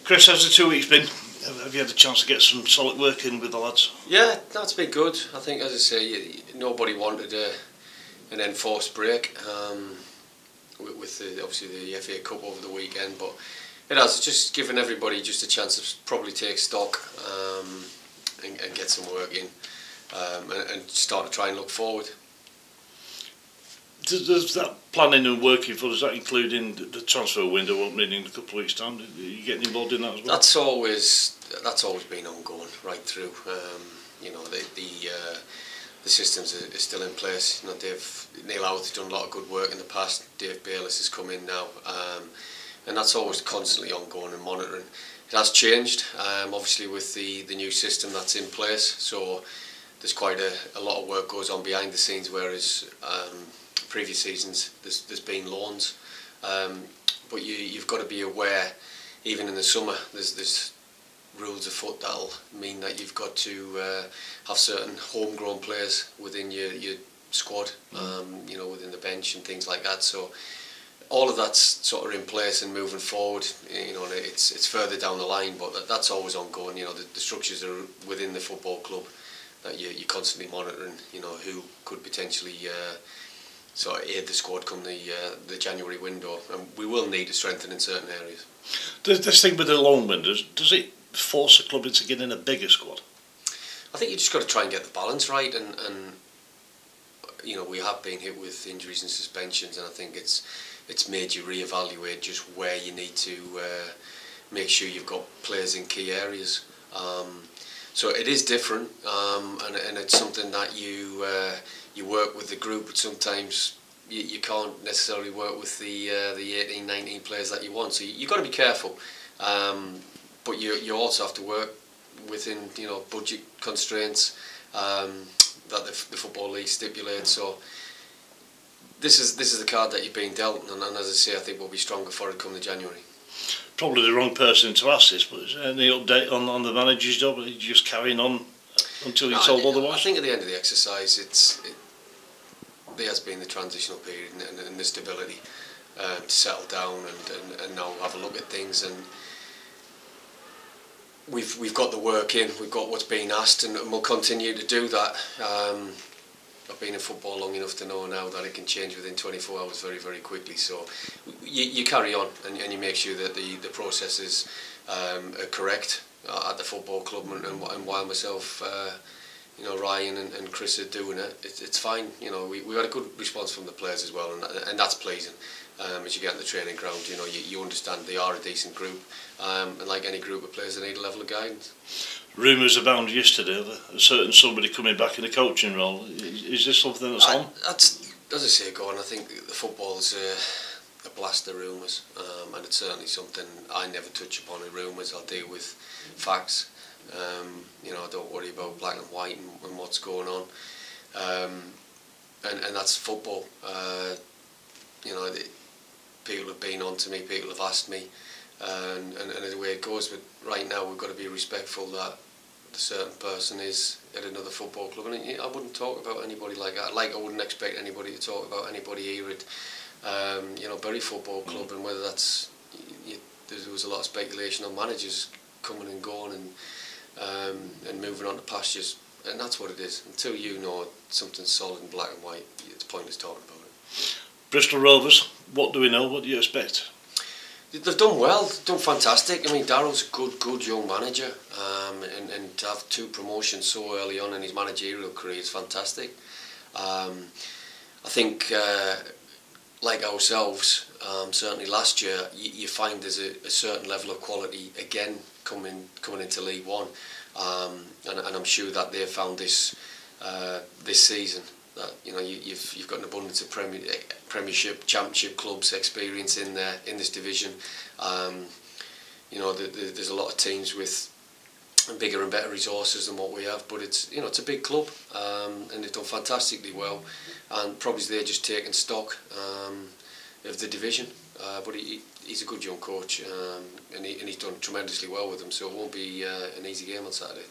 Chris, how's the 2 weeks been? Have you had a chance to get some solid work in with the lads? Yeah, that's been good. I think, as I say, nobody wanted an enforced break with obviously the FA Cup over the weekend, but it has just given everybody just a chance to probably take stock and get some work in and start to try and look forward. Does that planning and working for, does that include in the transfer window opening in a couple of weeks' time? Are you getting involved in that as well? That's always been ongoing right through. You know, the systems are still in place. You know, Neil Howard's done a lot of good work in the past. Dave Bayliss has come in now, and that's always constantly ongoing and monitoring. It has changed, obviously, with the new system that's in place. So there's quite a lot of work goes on behind the scenes, whereas previous seasons there's been loans, but you've got to be aware, even in the summer there's rules afoot that'll mean that you've got to have certain homegrown players within your squad, you know, within the bench and things like that. So all of that's sort of in place and moving forward. You know, it's further down the line, but that's always ongoing. You know, the structures are within the football club that you're constantly monitoring. You know, who could potentially sort of aid the squad come the January window, and we will need to strengthen in certain areas. This thing with the loan windows, does it force a club into getting a bigger squad? I think you just got to try and get the balance right, and you know, we have been hit with injuries and suspensions, and I think it's made you reevaluate just where you need to make sure you've got players in key areas. So it is different, and it's something that you work with the group, but sometimes you can't necessarily work with the 18, 19 players that you want. So you've got to be careful, but you also have to work within, you know, budget constraints that the Football League stipulates. So this is the card that you've been dealt, and as I say, I think we'll be stronger for it come the January. Probably the wrong person to ask this, but is there any update on the manager's job? Are you just carrying on until you're told otherwise? I think at the end of the exercise, there has been the transitional period and the stability to settle down and now have a look at things, and we've got the work in, we've got what's being asked, and we'll continue to do that. I've been in football long enough to know now that it can change within 24 hours very, very quickly. So you carry on and you make sure that the processes are correct at the football club, and while myself, you know, Ryan and Chris are doing it, it's fine. You know, we had a good response from the players as well, and that's pleasing. As you get on the training ground, you know, you understand they are a decent group, and like any group of players, they need a level of guidance. Rumours abound yesterday of a certain somebody coming back in a coaching role. Is this something that's on? That's, as I say, Gordon, I think the football's a blast of rumours, and it's certainly something I never touch upon in rumours. I'll deal with facts. You know, I don't worry about black and white and what's going on, and that's football. You know, people have been on to me, people have asked me, and the way it goes. But right now, we've got to be respectful that a certain person is at another football club, and I wouldn't talk about anybody like that. Like I wouldn't expect anybody to talk about anybody here at you know, Bury Football Club, and whether that's, there was a lot of speculation on managers coming and going and moving on to pastures, and that's what it is. Until you know something's solid in black and white, it's pointless talking about it. Bristol Rovers, what do we know? What do you expect? They've done well, they've done fantastic. I mean, Darryl's a good young manager, and to have 2 promotions so early on in his managerial career is fantastic. I think, like ourselves, certainly last year, you find there's a certain level of quality again coming into League One, and I'm sure that they've found this season. That, you know, you've got an abundance of Premiership, Championship clubs experience in this division. You know, there's a lot of teams with bigger and better resources than what we have, but it's, you know, it's a big club, and they've done fantastically well, and probably they're just taking stock of the division. But he's a good young coach, and he's done tremendously well with them, so it won't be an easy game on Saturday.